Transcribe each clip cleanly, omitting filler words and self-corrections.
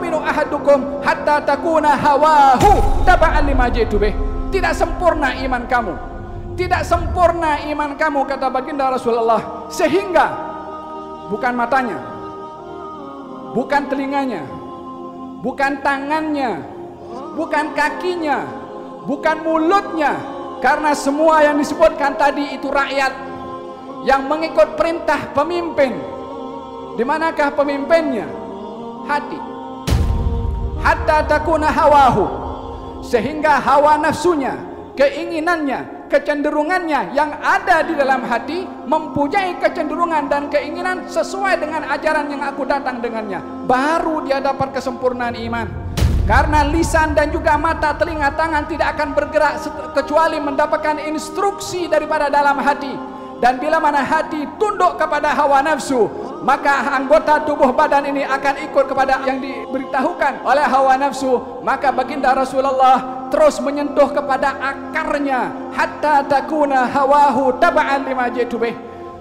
yu'minu ahadukum hatta takuna hawahu taba'an lima jitu bih. Tidak sempurna iman kamu, tidak sempurna iman kamu, kata baginda Rasulullah, sehingga bukan matanya, bukan telinganya, bukan tangannya, bukan kakinya, bukan mulutnya, karena semua yang disebutkan tadi itu rakyat yang mengikut perintah pemimpin. Di manakah pemimpinnya? Hati. Hatta takuna hawahu, sehingga hawa nafsunya, keinginannya, kecenderungannya yang ada di dalam hati mempunyai kecenderungan dan keinginan sesuai dengan ajaran yang aku datang dengannya. Baru dia dapat kesempurnaan iman. Karena lisan dan juga mata, telinga, tangan tidak akan bergerak kecuali mendapatkan instruksi daripada dalam hati. Dan bila mana hati tunduk kepada hawa nafsu, maka anggota tubuh badan ini akan ikut kepada yang diberitahukan oleh hawa nafsu. Maka baginda Rasulullah terus menyentuh kepada akarnya, hatta takuna hawahu taba'an lima jitu bih,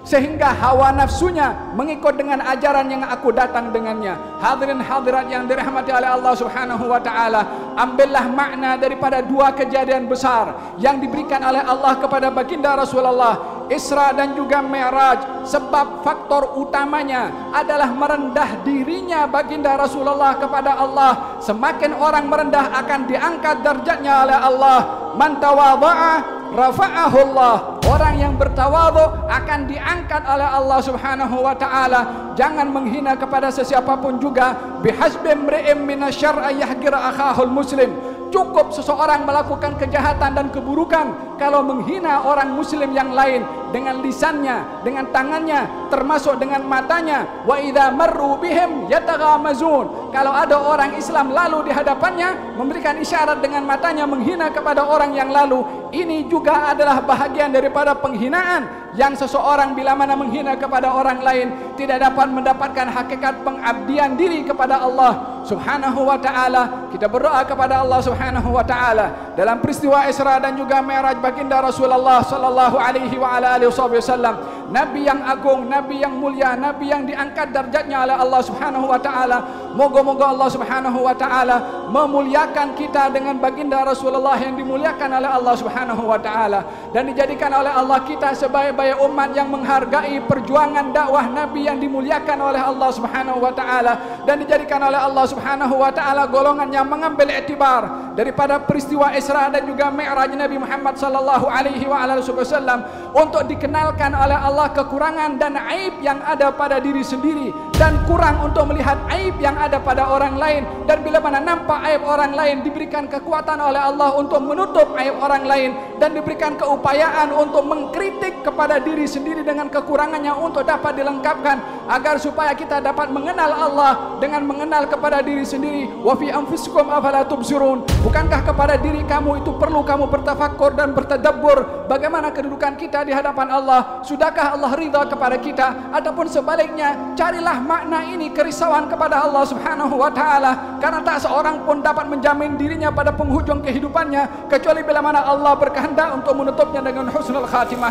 sehingga hawa nafsunya mengikut dengan ajaran yang aku datang dengannya. Hadirin hadirat yang dirahmati oleh Allah Subhanahu wa taala, ambillah makna daripada dua kejadian besar yang diberikan oleh Allah kepada baginda Rasulullah, Isra dan juga Mi'raj. Sebab faktor utamanya adalah merendah dirinya baginda Rasulullah kepada Allah. Semakin orang merendah akan diangkat derajatnya oleh Allah. Man tawadha'a rafa'ahu Allah. Orang yang bertawadhu akan diangkat oleh Allah Subhanahu wa taala. Jangan menghina kepada sesiapapun juga. Bihasbi imri'in minasyarr ay yahqira akhahul muslim. Cukup seseorang melakukan kejahatan dan keburukan kalau menghina orang muslim yang lain dengan lisannya, dengan tangannya, termasuk dengan matanya. Wa idza marru bihim yataghamazun. Kalau ada orang Islam lalu di hadapannya memberikan isyarat dengan matanya menghina kepada orang yang lalu, ini juga adalah bahagian daripada penghinaan yang seseorang bila mana menghina kepada orang lain tidak dapat mendapatkan hakikat pengabdian diri kepada Allah Subhanahu wa taala. Kita berdoa kepada Allah Subhanahu wa taala dalam peristiwa Isra dan juga Mi'raj baginda Rasulullah sallallahu alaihi wa ala alihi wasallam, nabi yang agung, nabi yang mulia, nabi yang diangkat derajatnya oleh Allah Subhanahu wa taala. Moga-moga Allah Subhanahu wa taala memuliakan kita dengan baginda Rasulullah yang dimuliakan oleh Allah Subhanahu wa taala, dan dijadikan oleh Allah kita sebaik-baik umat yang menghargai perjuangan dakwah nabi yang dimuliakan oleh Allah Subhanahu wa taala, dan dijadikan oleh Allah Subhanahu wa taala golongan yang mengambil iktibar daripada peristiwa Isra dan juga Mi'raj Nabi Muhammad sallallahu alaihi wa alihi wasallam untuk dikenalkan oleh Allah kekurangan dan aib yang ada pada diri sendiri, dan kurang untuk melihat aib yang ada pada orang lain. Dan bila mana nampak aib orang lain, diberikan kekuatan oleh Allah untuk menutup aib orang lain, dan diberikan keupayaan untuk mengkritik kepada diri sendiri dengan kekurangannya untuk dapat dilengkapkan, agar supaya kita dapat mengenal Allah dengan mengenal kepada diri sendiri. Wa fi anfusikum afala tubsirun. Bukankah kepada diri kamu itu perlu kamu bertafakkur dan bertadabbur bagaimana kedudukan kita di hadapan Allah? Sudahkah Allah ridha kepada kita? Ataupun sebaliknya, carilah makna ini kerisauan kepada Allah Subhanahu wa taala, karena tak seorang pun dapat menjamin dirinya pada penghujung kehidupannya kecuali bila mana Allah berkehendak untuk menutupnya dengan husnul khatimah.